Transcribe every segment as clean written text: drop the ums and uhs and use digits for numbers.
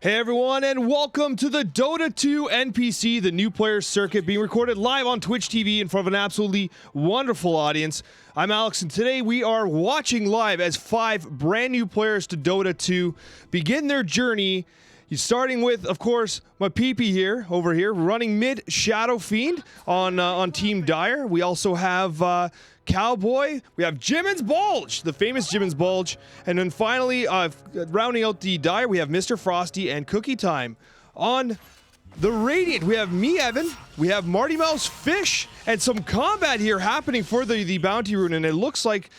Hey everyone, and welcome to the DOTA 2 NPC, the new player circuit, being recorded live on Twitch TV in front of an absolutely wonderful audience. I'm Alex, and today we are watching live as 5 brand new players to DOTA 2 begin their journey. Starting with, of course, Mapipi over here, running mid Shadow Fiend on Team Dire. We also have Cowboy, we have Jimin's Bulge, the famous Jimin's Bulge, and then finally, rounding out the Dire, we have Mr. Frosty and Cookie Time. On the Radiant, we have me, Evan, we have Marty Mouse, Fish, and some combat here happening for the Bounty Rune, and it looks like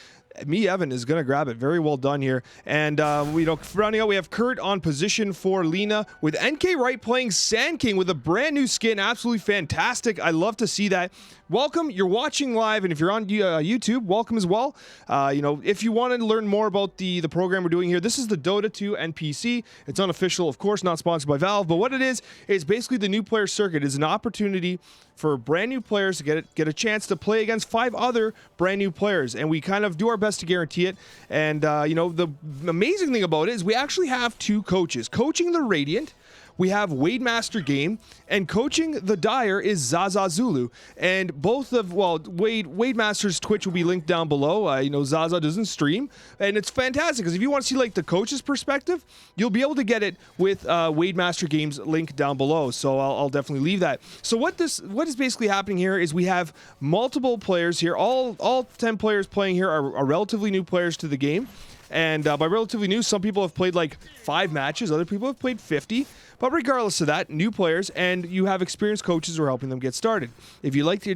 me, Evan, is going to grab it. Very well done here. And, rounding out, we have Curt on position for Lena with nkwright playing Sand King with a brand new skin. Absolutely fantastic. I love to see that. Welcome. You're watching live, and if you're on YouTube, welcome as well. If you want to learn more about the program we're doing here, this is the DOTA 2 NPC. It's unofficial, of course, not sponsored by Valve, but what it is basically the new player circuit. It's an opportunity for brand new players to get a chance to play against 5 other brand new players, and we kind of do our best to guarantee it. And the amazing thing about it is we actually have 2 coaches coaching the Radiant. We have Wade Master Game, and coaching the Dire is Zazazulu. And both of, Wade Master's Twitch will be linked down below. Zaza doesn't stream, and it's fantastic because if you want to see like the coach's perspective, you'll be able to get it with Wade Master Game's link down below. So I'll definitely leave that. So what is basically happening here is we have multiple players here. All 10 players playing here are relatively new players to the game. And by relatively new, some people have played like 5 matches, other people have played 50. But regardless of that, new players, and you have experienced coaches who are helping them get started. If you'd like to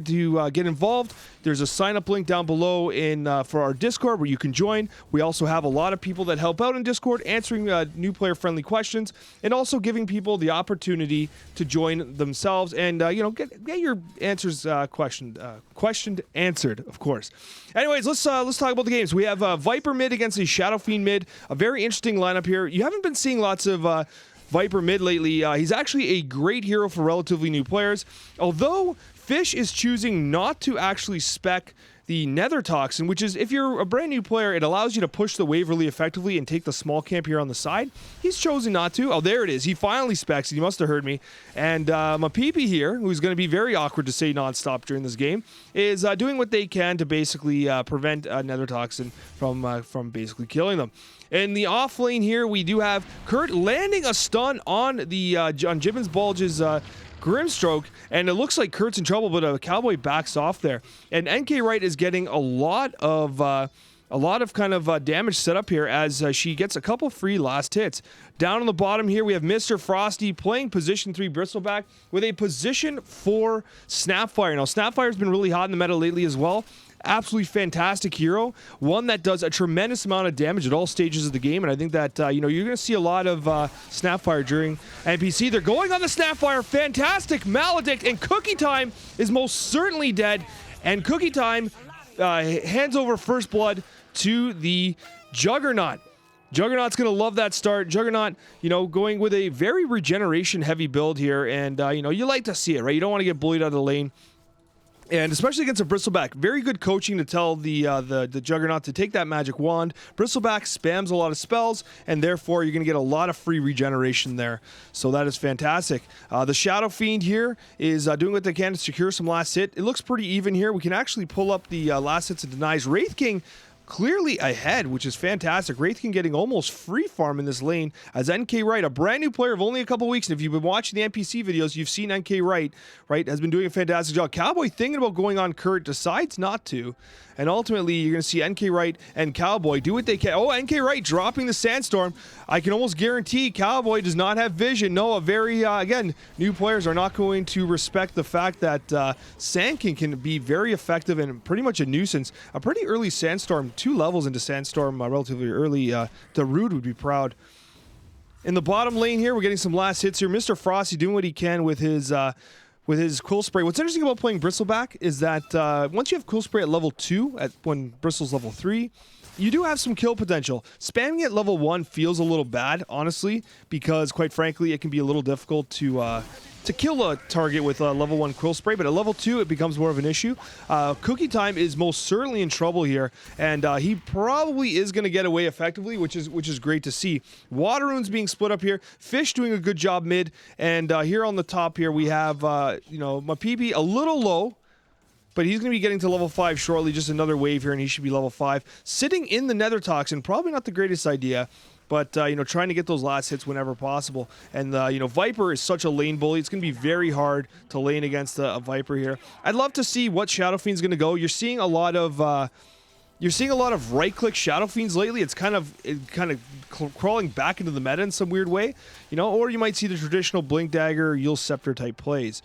get involved, there's a sign-up link down below for our Discord where you can join. We also have a lot of people that help out in Discord, answering new player-friendly questions, and also giving people the opportunity to join themselves and get your answers questioned, answered, of course. Anyways, let's talk about the games. We have Viper mid against a Shadow Fiend mid. A very interesting lineup here. You haven't been seeing lots of Viper mid lately. He's actually a great hero for relatively new players, although Fish is choosing not to actually spec the Nether Toxin, which is, if you're a brand new player, it allows you to push the wave really effectively and take the small camp here on the side. He's chosen not to. Oh, there it is. He finally specs it. He must have heard me. And Mapipi here, who's going to be very awkward to say nonstop during this game, is doing what they can to basically prevent Nether Toxin from basically killing them. In the off lane here, we do have Curt landing a stun on Jimin's Bulge's Grimstroke, and it looks like Curt's in trouble, but Cowboy backs off there. And nkwright is getting a lot of damage set up here as she gets a couple free last hits. Down on the bottom here, we have Mr. Frosty playing position 3 Bristleback with a position 4 Snapfire. Now, Snapfire's been really hot in the meta lately as well. Absolutely fantastic hero, one that does a tremendous amount of damage at all stages of the game, and I think that you're going to see a lot of Snapfire during NPC. They're going on the Snapfire, fantastic Maledict, and Cookie Time is most certainly dead, and Cookie Time hands over first blood to the Juggernaut. Juggernaut's going to love that start. Juggernaut, going with a very regeneration heavy build here, and you like to see it, right? You don't want to get bullied out of the lane. And especially against a Bristleback, very good coaching to tell the Juggernaut to take that magic wand. Bristleback spams a lot of spells, and therefore you're going to get a lot of free regeneration there. So that is fantastic. The Shadow Fiend here is doing what they can to secure some last hit. It looks pretty even here. We can actually pull up the last hits and denies. Wraith King clearly ahead, which is fantastic. Wraith King getting almost free farm in this lane as nkwright, a brand new player of only a couple weeks, and if you've been watching the NPC videos, you've seen nkwright, right, has been doing a fantastic job. Cowboy thinking about going on Curt, decides not to, and ultimately you're going to see nkwright and Cowboy do what they can. Oh, nkwright dropping the Sandstorm. I can almost guarantee Cowboy does not have vision. No, again, new players are not going to respect the fact that Sand King can be very effective and pretty much a nuisance. A pretty early Sandstorm, 2 levels into Sandstorm, relatively early. The Rude would be proud. In the bottom lane here, we're getting some last hits here. Mr. Frosty doing what he can with his Cool Spray. What's interesting about playing Bristleback is that once you have Cool Spray at level 2, when Bristle's level 3, you do have some kill potential. Spamming at level 1 feels a little bad, honestly, because quite frankly, it can be a little difficult to kill a target with a level 1 quill spray, but at level 2, it becomes more of an issue. Cookie Time is most certainly in trouble here, and he probably is going to get away effectively, which is great to see. Water Runes being split up here. Fish doing a good job mid, and here on the top here, we have, Mapipi a little low, but he's going to be getting to level 5 shortly. Just another wave here, and he should be level 5. Sitting in the Nether Toxin, probably not the greatest idea, but, trying to get those last hits whenever possible. And, Viper is such a lane bully. It's going to be very hard to lane against a Viper here. I'd love to see what Shadow Fiend's going to go. You're seeing a lot of right-click Shadow Fiends lately. It's kind of crawling back into the meta in some weird way, or you might see the traditional Blink Dagger, Yule Scepter type plays.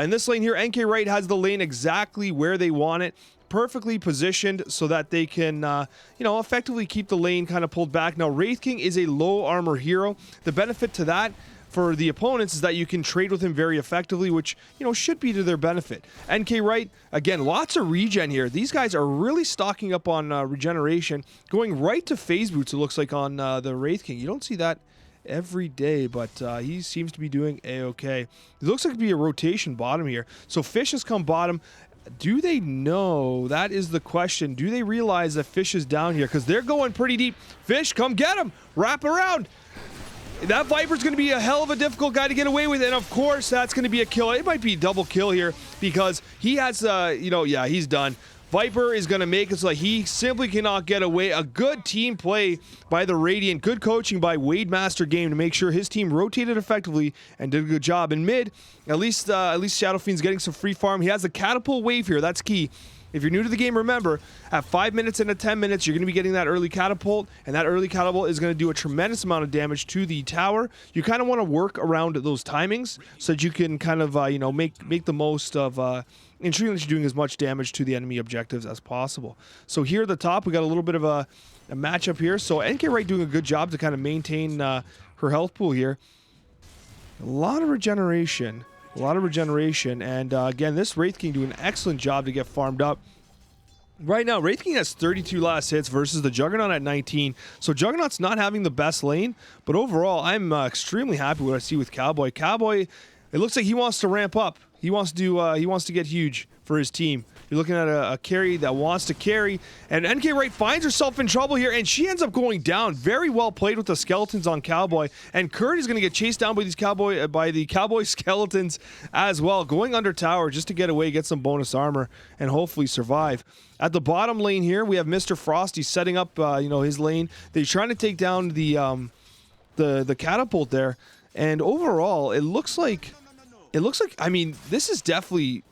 In this lane here, nkwright has the lane exactly where they want it, perfectly positioned so that they can, effectively keep the lane kind of pulled back. Now, Wraith King is a low armor hero. The benefit to that for the opponents is that you can trade with him very effectively, which, should be to their benefit. nkwright, again, lots of regen here. These guys are really stocking up on regeneration, going right to phase boots, it looks like, on the Wraith King. You don't see that every day, but he seems to be doing a-okay. It looks like it'd be a rotation bottom here. So Fish has come bottom. Do they know? That is the question. Do they realize that Fish is down here? Because they're going pretty deep. Fish, come get him. Wrap around. That Viper's going to be a hell of a difficult guy to get away with, and of course, that's going to be a kill. It might be double kill here because he has, he's done. Viper is going to make it so that he simply cannot get away. A good team play by the Radiant. Good coaching by Wade Master Game to make sure his team rotated effectively and did a good job. In mid, at least Shadow Fiend's getting some free farm. He has the catapult wave here. That's key. If you're new to the game, remember, at 5 minutes and at 10 minutes, you're going to be getting that early catapult, and that early catapult is going to do a tremendous amount of damage to the tower. You kind of want to work around those timings so that you can kind of, make the most of ensuring that you're doing as much damage to the enemy objectives as possible. So here at the top, we got a little bit of a matchup here. So nkwright doing a good job to kind of maintain her health pool here. A lot of regeneration. And again, this Wraith King doing an excellent job to get farmed up. Right now, Wraith King has 32 last hits versus the Juggernaut at 19. So Juggernaut's not having the best lane, but overall, I'm extremely happy with what I see with Cowboy. Cowboy, it looks like he wants to ramp up. He wants to get huge for his team. You're looking at a carry that wants to carry, and nkwright finds herself in trouble here, and she ends up going down. Very well played with the skeletons on Cowboy, and Curt is going to get chased down by the Cowboy skeletons as well, going under tower just to get away, get some bonus armor, and hopefully survive. At the bottom lane here, we have Mr. Frosty setting up, his lane. They're trying to take down the catapult there, and overall, it looks like. I mean, this is definitely.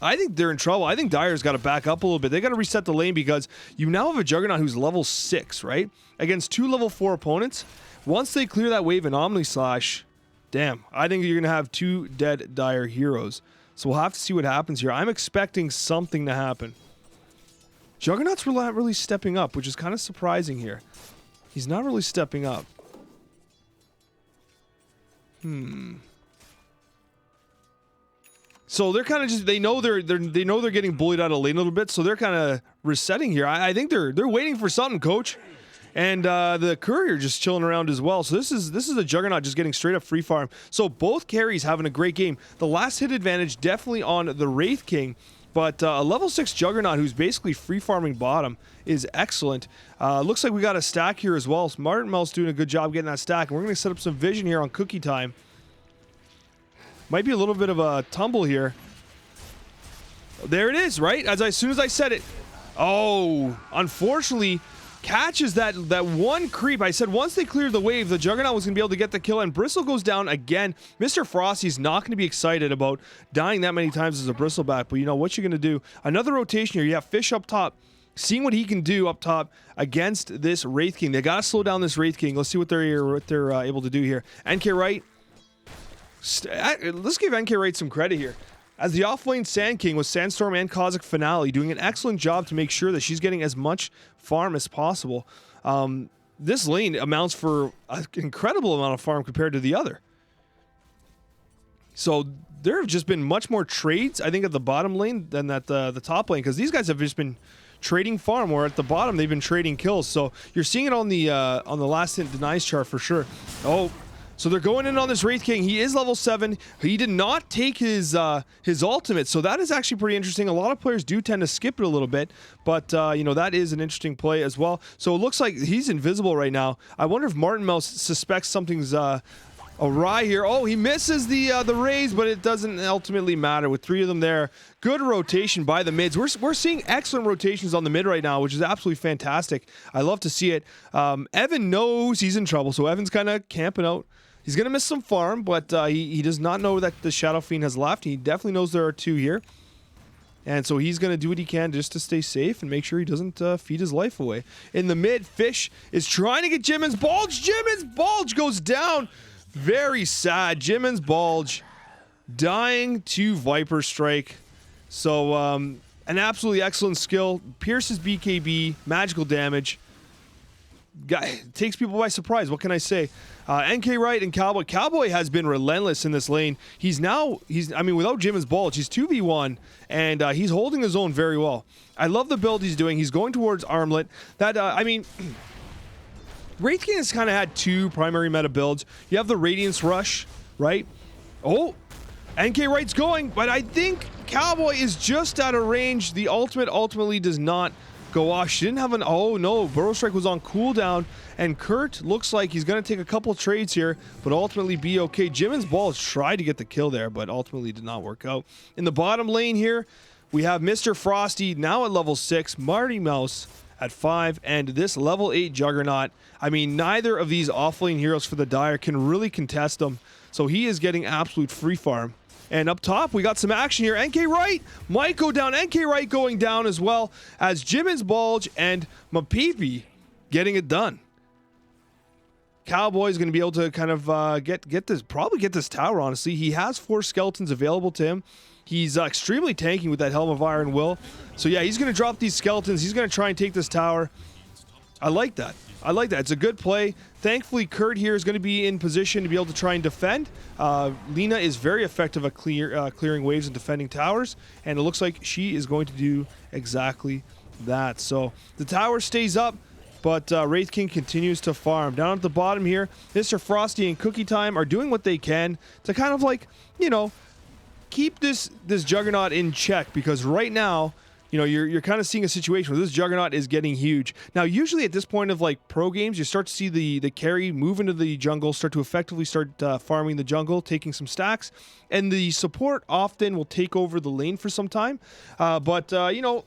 I think they're in trouble. I think Dire's got to back up a little bit. They got to reset the lane because you now have a Juggernaut who's level 6, right? Against 2 level 4 opponents. Once they clear that wave in Omni Slash, damn, I think you're going to have 2 dead Dire heroes. So we'll have to see what happens here. I'm expecting something to happen. Juggernaut's not really stepping up, which is kind of surprising here. He's not really stepping up. So they're kind of just, they know they're getting bullied out of lane a little bit, so they're kind of resetting here. I think they're waiting for something, coach. And the Courier just chilling around as well. So this is a Juggernaut just getting straight up free farm. So both carries having a great game. The last hit advantage definitely on the Wraith King, but a level 6 Juggernaut who's basically free farming bottom is excellent. Looks like we got a stack here as well. So Martin Mel's doing a good job getting that stack. And we're going to set up some vision here on Cookie Time. Might be a little bit of a tumble here. There it is, right? As soon as I said it. Oh, unfortunately, catches that one creep. I said once they cleared the wave, the Juggernaut was going to be able to get the kill, and Bristle goes down again. Mr. Frosty's not going to be excited about dying that many times as a Bristleback, but you know what you're going to do. Another rotation here. You have Fish up top, seeing what he can do up top against this Wraith King. They got to slow down this Wraith King. Let's see what they're able to do here. nkwright. Let's give nkwright some credit here. As the offlane Sand King with Sandstorm and Cosmic Finale, doing an excellent job to make sure that she's getting as much farm as possible. This lane amounts for an incredible amount of farm compared to the other. So there have just been much more trades, I think, at the bottom lane than at the top lane, because these guys have just been trading farm, or at the bottom they've been trading kills. So you're seeing it on the last hit denies chart for sure. Oh, so they're going in on this Wraith King. He is level 7. He did not take his ultimate, so that is actually pretty interesting. A lot of players do tend to skip it a little bit, but you know, that is an interesting play as well. So it looks like he's invisible right now. I wonder if Martin Mouse suspects something's awry here. Oh, he misses the raise, but it doesn't ultimately matter with 3 of them there. Good rotation by the mids. We're seeing excellent rotations on the mid right now, which is absolutely fantastic. I love to see it. Evan knows he's in trouble, so Evan's kind of camping out. He's going to miss some farm, but he does not know that the Shadow Fiend has left. He definitely knows there are 2 here. And so he's going to do what he can just to stay safe and make sure he doesn't feed his life away. In the mid, Fish is trying to get Jimin's Bulge. Jimin's Bulge goes down. Very sad. Jimin's Bulge dying to Viper Strike. So an absolutely excellent skill. Pierces BKB, magical damage. Guy takes people by surprise. What can I say? nkwright and Cowboy. Cowboy has been relentless in this lane. I mean, without Jimin's Bulge, he's 2v1, and he's holding his own very well. I love the build he's doing. He's going towards Armlet. That, I mean, Wraith King has kind of had 2 primary meta builds. You have the Radiance Rush, right? Oh, nkwright's going, but I think Cowboy is just out of range. The ultimate ultimately does not go off. She didn't have an... Oh, no. Burrow Strike was on cooldown, and Curt looks like he's going to take a couple trades here, but ultimately be okay. Jimin's Balls tried to get the kill there, but ultimately did not work out. In the bottom lane here, we have Mr. Frosty now at level 6, Marty Mouse at 5, and this level 8 Juggernaut. I mean, neither of these offlane heroes for the Dire can really contest them, so he is getting absolute free farm. And up top, we got some action here. nkwright might go down. nkwright going down as well as Jimin's Bulge and Mapipi getting it done. Cowboy's going to be able to kind of probably get this tower, honestly. He has 4 skeletons available to him. He's extremely tanky with that Helm of Iron Will. So yeah, he's going to drop these skeletons. He's going to try and take this tower. I like that. I like that. It's a good play. Thankfully, Curt here is going to be in position to be able to try and defend. Lena is very effective at clearing waves and defending towers, and it looks like she is going to do exactly that. So the tower stays up, but Wraith King continues to farm. Down at the bottom here, Mr. Frosty and Cookie Time are doing what they can to kind of, like, you know, keep this Juggernaut in check, because right now, you know, you're kind of seeing a situation where this Juggernaut is getting huge. Now, usually at this point of, like, pro games, you start to see the carry move into the jungle, start to effectively start farming the jungle, taking some stacks, and the support often will take over the lane for some time. But you know,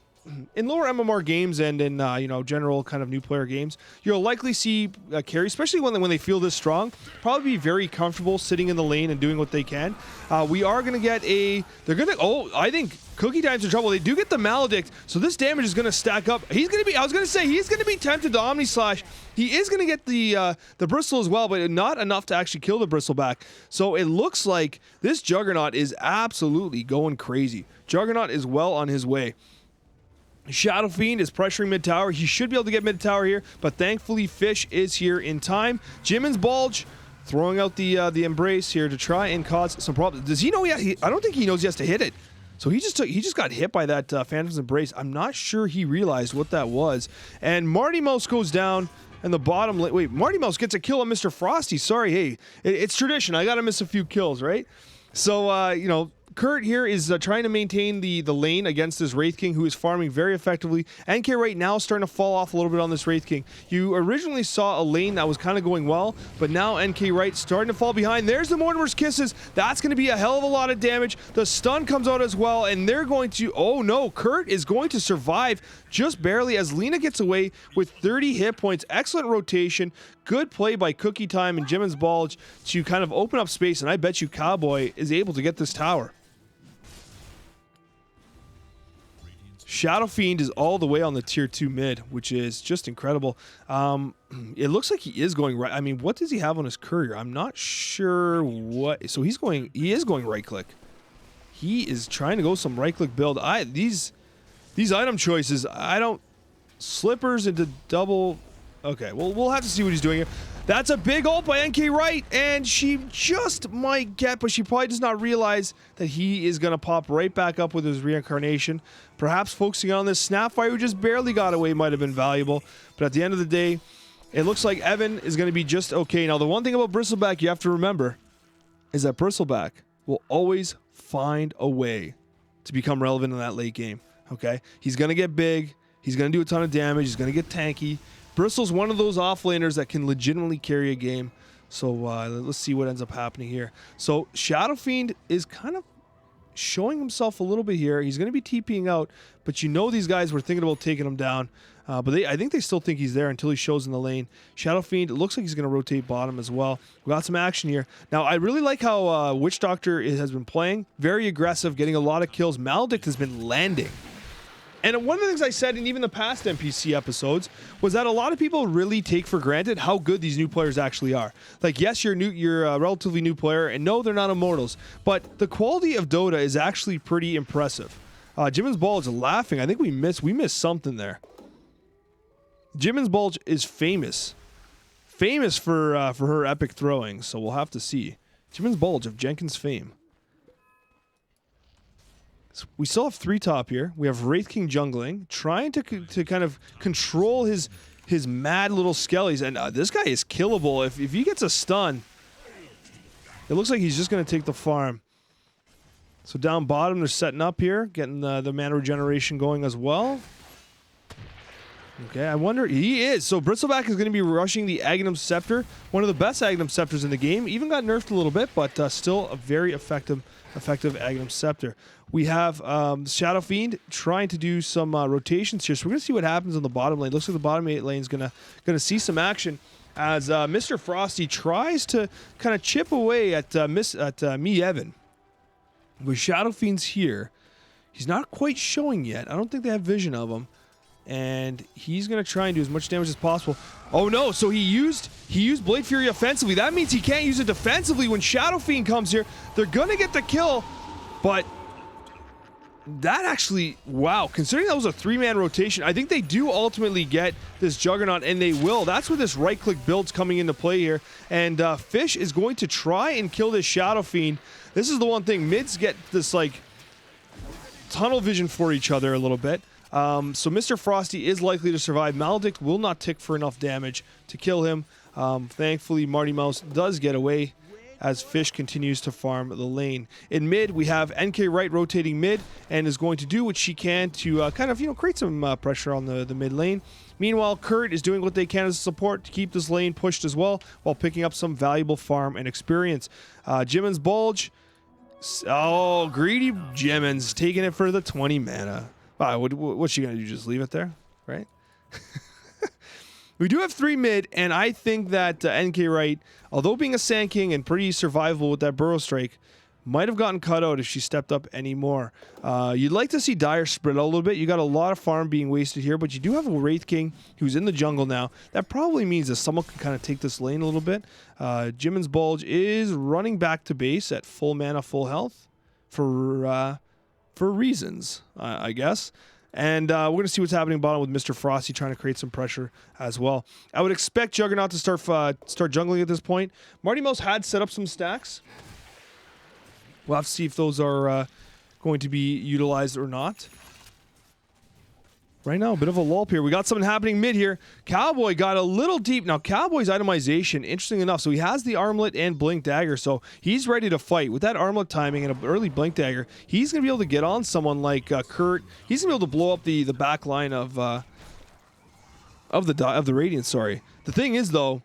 in lower MMR games and in you know, general kind of new player games, you'll likely see carry, especially when they feel this strong, probably be very comfortable sitting in the lane and doing what they can. We are going to get I think Cookie Time's in trouble. They do get the Maledict, so this damage is going to stack up. He's going to be, I was going to say, he's going to be tempted to Omni Slash. He is going to get the Bristle as well, but not enough to actually kill the Bristleback. So it looks like this Juggernaut is absolutely going crazy. Juggernaut is well on his way. Shadow Fiend is pressuring mid tower. He should be able to get mid tower here, but thankfully Fish is here in time. Jimin's Bulge throwing out the Embrace here to try and cause some problems. Does he know? I don't think he knows he has to hit it. So he just got hit by that Phantom's Embrace. I'm not sure he realized what that was. And Marty Mouse goes down. And the bottom lane. Wait, Marty Mouse gets a kill on Mr. Frosty. Sorry, hey, it's tradition. I gotta miss a few kills, right? So you know, Curt here is trying to maintain the lane against this Wraith King, who is farming very effectively. nkwright now starting to fall off a little bit on this Wraith King. You originally saw a lane that was kind of going well, but now nkwright starting to fall behind. There's the Mortimer's Kisses. That's going to be a hell of a lot of damage. The stun comes out as well, and they're going to... Oh no, Curt is going to survive just barely as Lena gets away with 30 hit points. Excellent rotation. Good play by Cookie Time and Jimin's Bulge to kind of open up space, and I bet you Cowboy is able to get this tower. Shadow Fiend is all the way on the tier 2 mid, which is just incredible. It looks like he is going right. I mean, what does he have on his courier? I'm not sure what. So he is going right click. He is trying to go some right click build. These item choices, I don't... Slippers into double... Okay, well, we'll have to see what he's doing here. That's a big ult by nkwright, and she just might get, but she probably does not realize that he is going to pop right back up with his reincarnation. Perhaps focusing on this Snapfire, who just barely got away, might have been valuable. But at the end of the day, it looks like Evan is going to be just okay. Now, the one thing about Bristleback you have to remember is that Bristleback will always find a way to become relevant in that late game, okay? He's going to get big. He's going to do a ton of damage. He's going to get tanky. Bristle's one of those offlaners that can legitimately carry a game. So let's see what ends up happening here. So Shadow Fiend is kind of showing himself a little bit here. He's going to be TPing out, but you know these guys were thinking about taking him down. But I think they still think he's there until he shows in the lane. Shadow Fiend, it looks like he's going to rotate bottom as well. We got some action here. Now, I really like how Witch Doctor has been playing. Very aggressive, getting a lot of kills. Maledict has been landing. And one of the things I said in even the past NPC episodes was that a lot of people really take for granted how good these new players actually are. Like, yes, you're a relatively new player, and no, they're not immortals. But the quality of Dota is actually pretty impressive. Jimin's Bulge is laughing. I think we missed something there. Jimin's Bulge is famous for her epic throwing, so we'll have to see. Jimin's Bulge of Jenkins fame. So we still have 3 top here. We have Wraith King jungling, trying to kind of control his mad little skellies, and this guy is killable. If he gets a stun, it looks like he's just going to take the farm. So down bottom, they're setting up here, getting the mana regeneration going as well. Okay, I wonder, he is. So Bristleback is going to be rushing the Aghanim Scepter, one of the best Aghanim Scepters in the game. Even got nerfed a little bit, but still a very effective Aghanim Scepter. We have Shadow Fiend trying to do some rotations here. So we're going to see what happens on the bottom lane. Looks like the bottom 8 lane is going to see some action as Mr. Frosty tries to kind of chip away at me, Evan. With Shadow Fiend's here, he's not quite showing yet. I don't think they have vision of him. And he's going to try and do as much damage as possible. Oh no, so he used Blade Fury offensively. That means he can't use it defensively when Shadow Fiend comes here. They're going to get the kill, but that actually, wow, considering that was a 3-man rotation, I think they do ultimately get this Juggernaut, and they will. That's where this right-click build's coming into play here. And Fish is going to try and kill this Shadow Fiend. This is the one thing. Mids get this, like, tunnel vision for each other a little bit. So Mr. Frosty is likely to survive. Maledict will not tick for enough damage to kill him. Thankfully, Marty Mouse does get away as Fish continues to farm the lane. In mid, we have nkwright rotating mid and is going to do what she can to kind of, create some pressure on the mid lane. Meanwhile, Curt is doing what they can as support to keep this lane pushed as well while picking up some valuable farm and experience. Jimin's Bulge. Oh, greedy Jimin's taking it for the 20 mana. What's she going to do? Just leave it there? Right? We do have 3 mid, and I think that nkwright, although being a Sand King and pretty survivable with that Burrow Strike, might have gotten cut out if she stepped up anymore. You'd like to see Dire spread out a little bit. You got a lot of farm being wasted here, but you do have a Wraith King who's in the jungle now. That probably means that someone can kind of take this lane a little bit. Jimin's Bulge is running back to base at full mana, full health for reasons, I guess. And we're going to see what's happening bottom with Mr. Frosty trying to create some pressure as well. I would expect Juggernaut to start jungling at this point. Marty Mouse had set up some stacks. We'll have to see if those are going to be utilized or not. Right now, a bit of a lull here. We got something happening mid here. Cowboy got a little deep. Now, Cowboy's itemization, interesting enough, so he has the Armlet and Blink Dagger, so he's ready to fight. With that Armlet timing and an early Blink Dagger, he's going to be able to get on someone like Curt. He's going to be able to blow up the back line of the Radiant, sorry. The thing is, though,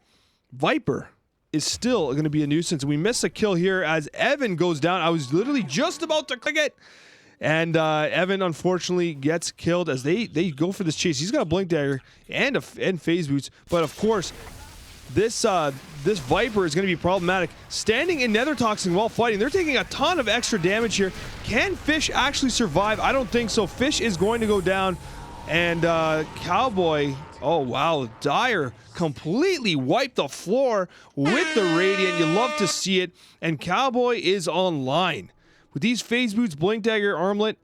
Viper is still going to be a nuisance. We miss a kill here as Evan goes down. I was literally just about to click it. And Evan, unfortunately, gets killed as they go for this chase. He's got a Blink Dagger and Phase Boots. But, of course, this Viper is going to be problematic. Standing in Nether Toxin while fighting. They're taking a ton of extra damage here. Can Fish actually survive? I don't think so. Fish is going to go down. And Cowboy, oh, wow. Dire completely wiped the floor with the Radiant. You love to see it. And Cowboy is online. With these Phase Boots, Blink Dagger, Armlet,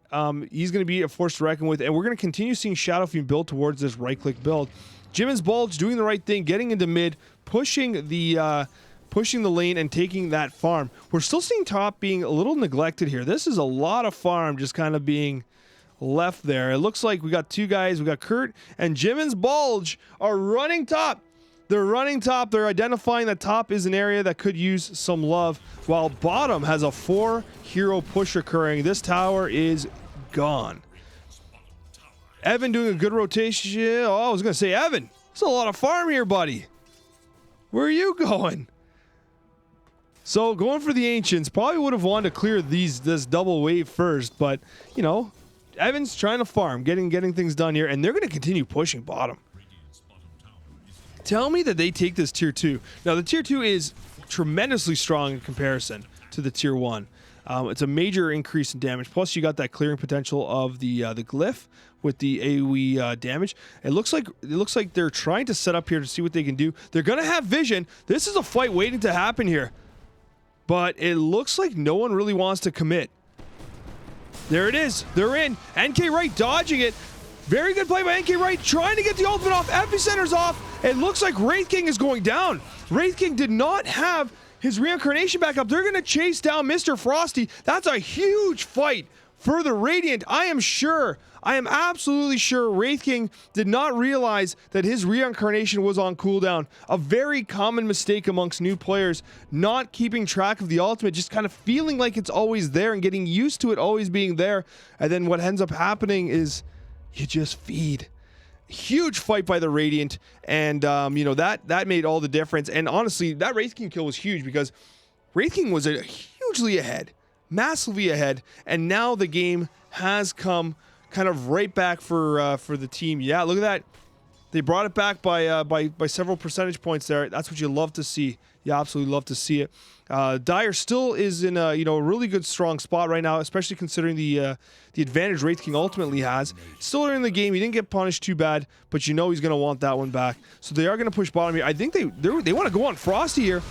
he's going to be a force to reckon with, and we're going to continue seeing Shadow Fiend build towards this right-click build. Jimin's Bulge doing the right thing, getting into mid, pushing the lane and taking that farm. We're still seeing top being a little neglected here. This is a lot of farm just kind of being left there. It looks like we got two guys. We got Curt and Jimin's Bulge are running top. They're running top. They're identifying that top is an area that could use some love, while bottom has a 4-hero push occurring. This tower is gone. Evan doing a good rotation. Oh, I was going to say, Evan, there's a lot of farm here, buddy. Where are you going? So going for the Ancients, probably would have wanted to clear this double wave first, but, you know, Evan's trying to farm, getting things done here, and they're going to continue pushing bottom. Tell me that they take this tier 2. Now, the tier 2 is tremendously strong in comparison to the tier 1. It's a major increase in damage. Plus, you got that clearing potential of the glyph with the AoE damage. It looks like they're trying to set up here to see what they can do. They're going to have vision. This is a fight waiting to happen here. But it looks like no one really wants to commit. There it is. They're in. nkwright dodging it. Very good play by nkwright, trying to get the ultimate off. Epicenter's off. It looks like Wraith King is going down. Wraith King did not have his reincarnation back up. They're going to chase down Mr. Frosty. That's a huge fight for the Radiant. I am absolutely sure Wraith King did not realize that his reincarnation was on cooldown. A very common mistake amongst new players, not keeping track of the ultimate, just kind of feeling like it's always there and getting used to it always being there. And then what ends up happening is you just feed. Huge fight by the Radiant, and you know, that made all the difference. And honestly, that Wraith King kill was huge because Wraith King was hugely ahead, massively ahead, and now the game has come kind of right back for the team. Yeah, look at that. They brought it back by several percentage points there. That's what you love to see. You absolutely love to see it. Dyer still is in a really good strong spot right now, especially considering the advantage Wraith King ultimately has. Still early in the game, he didn't get punished too bad, but you know he's going to want that one back. So they are going to push bottom here. I think they want to go on Frosty here.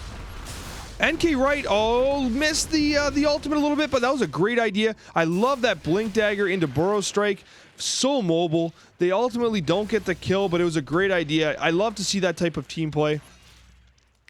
nkwright, missed the ultimate a little bit, but that was a great idea. I love that Blink Dagger into Burrow Strike. So mobile. They ultimately don't get the kill, but it was a great idea. I love to see that type of team play.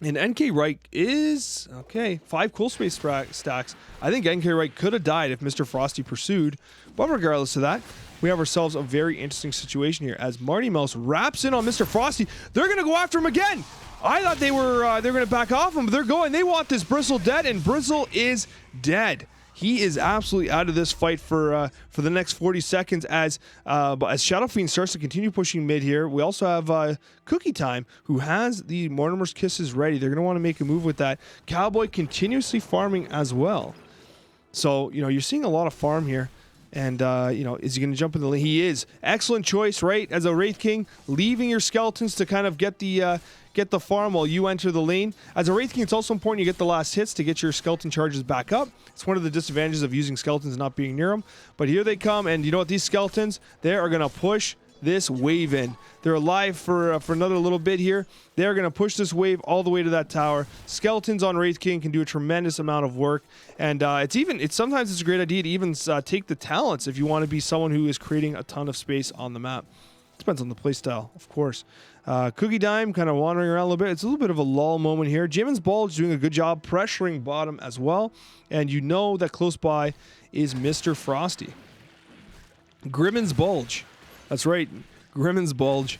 And nkwright is, okay, 5 cool space stacks. I think nkwright could have died if Mr. Frosty pursued. But regardless of that, we have ourselves a very interesting situation here as Marty Mouse wraps in on Mr. Frosty. They're going to go after him again. I thought they were going to back off him, but they're going. They want this Bristle dead, and Bristle is dead. He is absolutely out of this fight for the next 40 seconds as Shadow Fiend starts to continue pushing mid here. We also have Cookie Time, who has the Mortimer's Kisses ready. They're going to want to make a move with that. Cowboy continuously farming as well. So, you know, you're seeing a lot of farm here. And, you know, is he going to jump in the lane? He is. Excellent choice, right? As a Wraith King, leaving your skeletons to kind of get the farm while you enter the lane. As a Wraith King, it's also important you get the last hits to get your skeleton charges back up. It's one of the disadvantages of using skeletons not being near them. But here they come, and you know what? These skeletons, they are going to push this wave in. They're alive for another little bit here. They're going to push this wave all the way to that tower. Skeletons on Wraith King can do a tremendous amount of work, and sometimes it's a great idea to even take the talents if you want to be someone who is creating a ton of space on the map. Depends on the playstyle, of course. Cookie Dime kind of wandering around a little bit. It's a little bit of a lull moment here. Jimin's Bulge doing a good job pressuring bottom as well, and you know that close by is Mr. Frosty. Grimmin's Bulge. That's right, Grimmin's Bulge.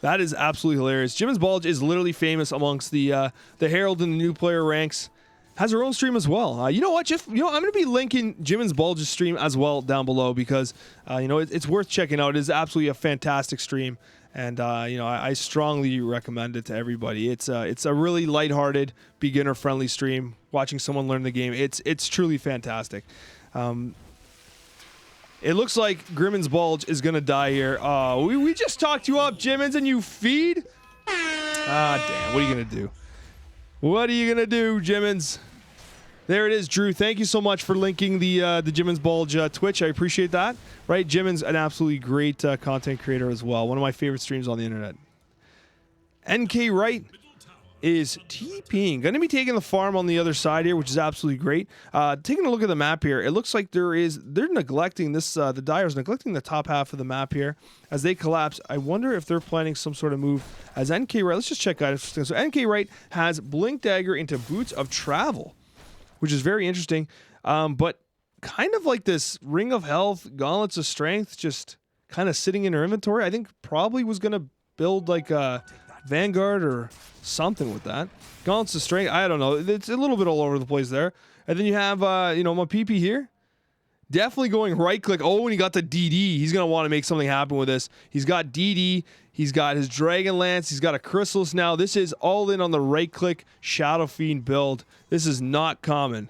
That is absolutely hilarious. Jimin's Bulge is literally famous amongst the Herald and the new player ranks. Has her own stream as well. You know what, Jeff? You know, I'm going to be linking Jimin's Bulge's stream as well down below because, you know, it's worth checking out. It is absolutely a fantastic stream, and you know, I strongly recommend it to everybody. It's a really lighthearted, beginner-friendly stream. Watching someone learn the game, it's truly fantastic. It looks like Grimmin's Bulge is going to die here. We just talked you up, Jimmins, and you feed? Ah, damn. What are you going to do? What are you going to do, Jimmins? There it is, Drew. Thank you so much for linking the Jimin's Bulge Twitch. I appreciate that. Right? Jimin's an absolutely great content creator as well. One of my favorite streams on the internet. nkwright is TPing. Going to be taking the farm on the other side here, which is absolutely great. Taking a look at the map here, it looks like they're neglecting this, the Dyer's neglecting the top half of the map here as they collapse. I wonder if they're planning some sort of move as nkwright. Let's just check out. So nkwright has Blink Dagger into Boots of Travel, which is very interesting. But kind of like this Ring of Health, Gauntlets of Strength, just kind of sitting in her inventory. I think probably was going to build like a Vanguard or something with that. Gauntlets of Strength, I don't know. It's a little bit all over the place there. And then you have, you know, Mapipi here. Definitely going right click. Oh, and he got the DD. He's going to want to make something happen with this. He's got DD. He's got his Dragon Lance. He's got a Chrysalis now. This is all in on the right click Shadow Fiend build. This is not common.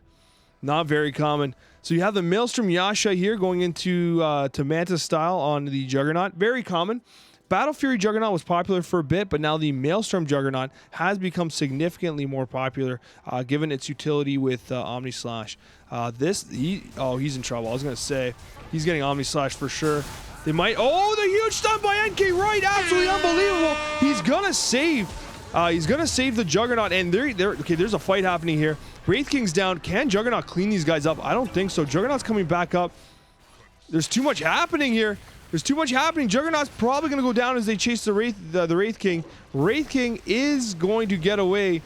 Not very common. So you have the Maelstrom Yasha here going into to Manta style on the Juggernaut. Very common. Battle Fury Juggernaut was popular for a bit, but now the Maelstrom Juggernaut has become significantly more popular given its utility with Omni Slash. He's in trouble. I was going to say, he's getting Omni Slash for sure. They might... Oh, the huge stun by nkwright! Absolutely unbelievable! He's going to save... the Juggernaut, and okay, there's a fight happening here. Wraith King's down. Can Juggernaut clean these guys up? I don't think so. Juggernaut's coming back up. There's too much happening here. There's too much happening. Juggernaut's probably going to go down as they chase the Wraith King. Wraith King is going to get away.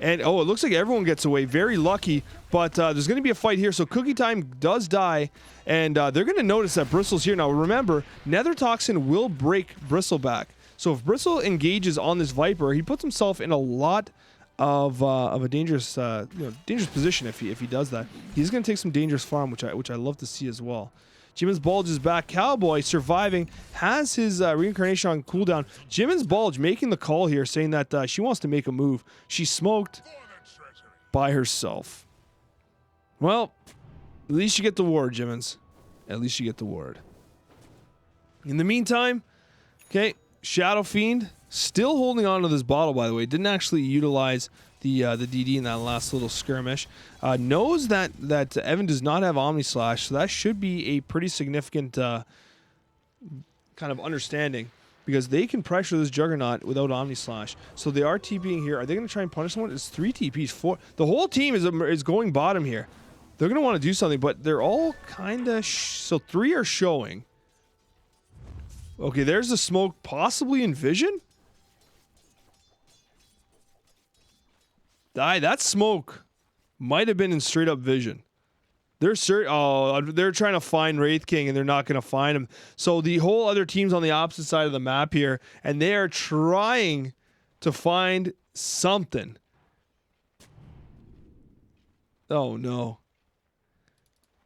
And, oh, it looks like everyone gets away. Very lucky. But there's going to be a fight here. So Cookie Time does die. And they're going to notice that Bristle's here. Now, remember, Nether Toxin will break Bristle back. So if Bristle engages on this Viper, he puts himself in a lot of a dangerous dangerous position if he does that. He's going to take some dangerous farm, which I love to see as well. Jimin's Bulge is back. Cowboy surviving, has his reincarnation on cooldown. Jimin's Bulge making the call here, saying that she wants to make a move. She smoked by herself. Well, at least you get the ward, Jimin's. At least you get the ward. In the meantime, okay, Shadow Fiend still holding on to this bottle, by the way. Didn't actually utilize the DD in that last little skirmish. Knows that Evan does not have Omni Slash, so that should be a pretty significant kind of understanding, because they can pressure this Juggernaut without Omni Slash. So they are TPing here. Are they going to try and punish someone? It's 3 TPs. 4. The whole team is going bottom here. They're going to want to do something, but they're all kind of... So 3 are showing. Okay, there's the smoke, possibly in vision? That smoke might have been in straight up vision. They're trying to find Wraith King, and they're not going to find him. So the whole other team's on the opposite side of the map here, and they are trying to find something. Oh no.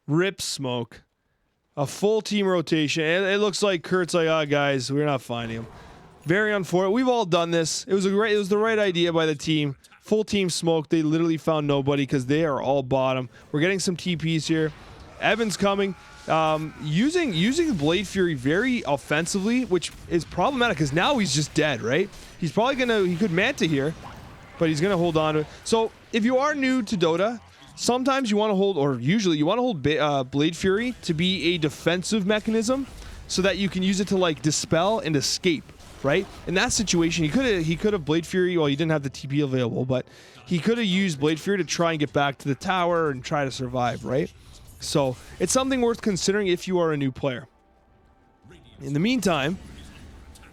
Rip smoke. A full team rotation. It looks like Curt's like, oh, guys, we're not finding him. Very unfortunate. We've all done this. It was the right idea by the team. Full team smoke. They literally found nobody because they are all bottom. We're getting some TPs here. Evan's coming. Using Blade Fury very offensively, which is problematic because now he's just dead, right? He's probably he could Manta here, but he's gonna hold on to it. So if you are new to Dota, sometimes you want to hold, or usually you want to hold Blade Fury to be a defensive mechanism so that you can use it to like dispel and escape, right? In that situation, he could have Blade Fury, well, he didn't have the TP available, but he could have used Blade Fury to try and get back to the tower and try to survive, right? So it's something worth considering if you are a new player. In the meantime,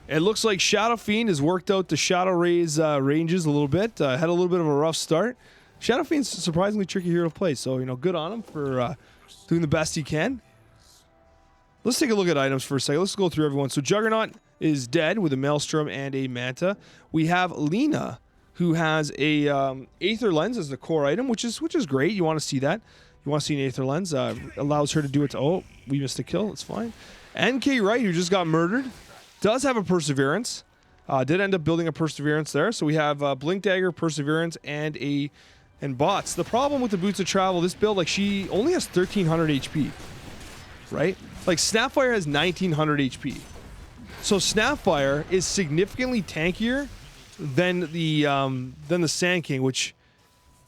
it looks like Shadow Fiend has worked out the Shadow Rays ranges a little bit, had a little bit of a rough start. Shadow Fiend's surprisingly tricky hero to play, so, you know, good on him for doing the best he can. Let's take a look at items for a second. Let's go through everyone. So Juggernaut is dead with a Maelstrom and a Manta. We have Lina, who has a Aether Lens as the core item, which is great. You want to see that. You want to see an Aether Lens. Allows her to do it. Oh, we missed a kill. It's fine. nkwright, who just got murdered, does have a Perseverance. Did end up building a Perseverance there. So we have Blink Dagger, Perseverance, and bots. The problem with the Boots of Travel, this build, like, she only has 1300 HP, right? Like, Snapfire has 1900 HP. So Snapfire is significantly tankier than the Sand King, which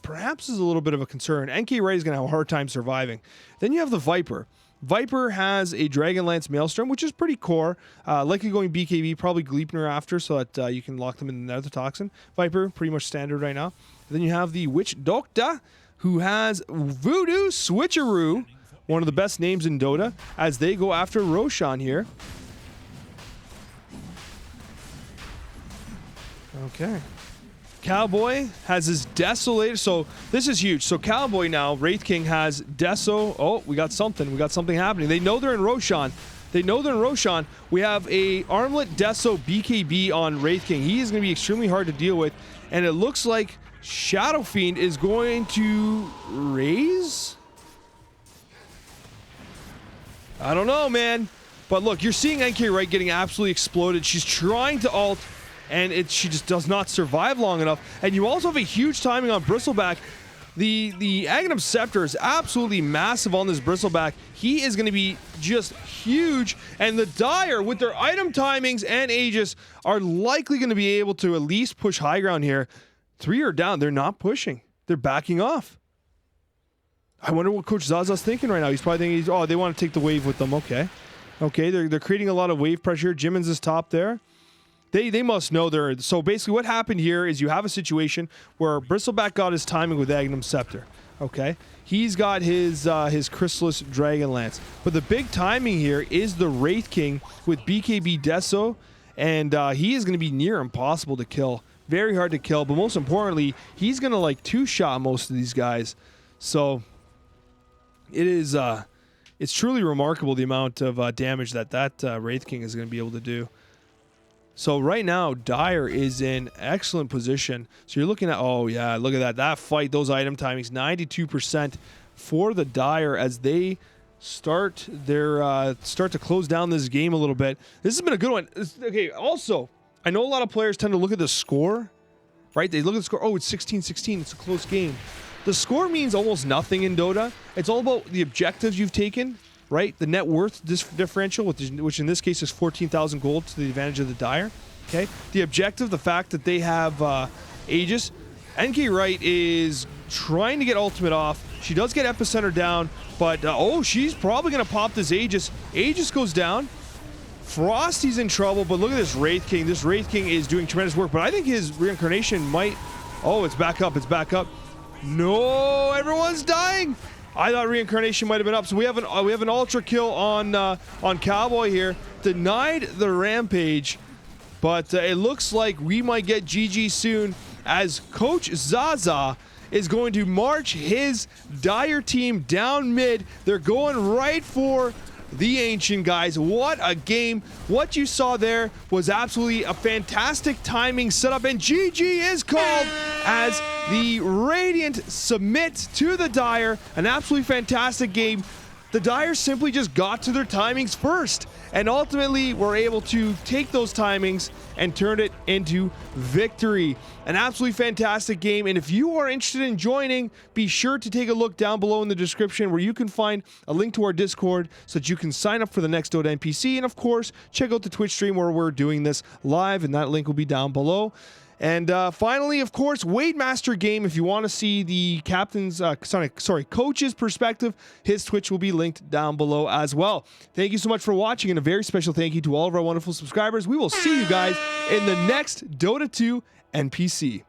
perhaps is a little bit of a concern. nkwright is going to have a hard time surviving. Then you have the Viper. Viper has a Dragonlance Maelstrom, which is pretty core. Likely going BKB, probably Gleipnir after, so that you can lock them in the Nether Toxin. Viper, pretty much standard right now. And then you have the Witch Doctor, who has Voodoo Switcheroo, one of the best names in Dota, as they go after Roshan here. Okay. Cowboy has his Desolator. So this is huge. So Cowboy now, Wraith King has Deso. Oh, we got something. We got something happening. They know they're in Roshan. They know they're in Roshan. We have a Armlet Deso BKB on Wraith King. He is going to be extremely hard to deal with. And it looks like Shadow Fiend is going to raise? I don't know, man. But look, you're seeing nkwright getting absolutely exploded. She's trying to ult, and she just does not survive long enough. And you also have a huge timing on Bristleback. The Aghanim Scepter is absolutely massive on this Bristleback. He is going to be just huge. And the Dire, with their item timings and Aegis, are likely going to be able to at least push high ground here. 3 are down. They're not pushing. They're backing off. I wonder what Coach Zaza's thinking right now. He's probably thinking, oh, they want to take the wave with them. Okay. Okay, they're creating a lot of wave pressure. Jimin's is top there. They must know they're... So basically what happened here is you have a situation where Bristleback got his timing with Aghanim Scepter. Okay? He's got his Chrysalis Dragonlance. But the big timing here is the Wraith King with BKB Deso. And he is going to be near impossible to kill. Very hard to kill. But most importantly, he's going to like two-shot most of these guys. So it is... it's truly remarkable the amount of damage that Wraith King is going to be able to do. So right now, Dire is in excellent position. So you're looking at, oh yeah, look at that. That fight, those item timings, 92% for the Dire as they start to close down this game a little bit. This has been a good one. Okay, also, I know a lot of players tend to look at the score, right? They look at the score, oh, it's 16-16, it's a close game. The score means almost nothing in Dota. It's all about the objectives you've taken, right? The net worth differential, which in this case is 14,000 gold to the advantage of the Dire. Okay, the objective, the fact that they have Aegis. nkwright is trying to get ultimate off. She does get epicenter down, but oh, she's probably gonna pop this Aegis. Aegis goes down. Frosty's in trouble, but look at this Wraith King. This Wraith King is doing tremendous work, but I think his reincarnation might... Oh, it's back up. It's back up. No, everyone's dying. I thought reincarnation might have been up. So we have an ultra kill on Cowboy here. Denied the rampage, but it looks like we might get GG soon as Coach Zaza is going to march his Dire team down mid. They're going right for the Ancient, guys. What a game. What you saw there was absolutely a fantastic timing setup, and GG is called as the Radiant submit to the Dire. An absolutely fantastic game. The Dire simply just got to their timings first, and ultimately were able to take those timings and turn it into victory. An absolutely fantastic game, and if you are interested in joining, be sure to take a look down below in the description where you can find a link to our Discord so that you can sign up for the next Dota NPC, and of course, check out the Twitch stream where we're doing this live, and that link will be down below. And finally, of course, Wade Master Game. If you want to see the captain's, coach's perspective, his Twitch will be linked down below as well. Thank you so much for watching, and a very special thank you to all of our wonderful subscribers. We will see you guys in the next Dota 2 NPC.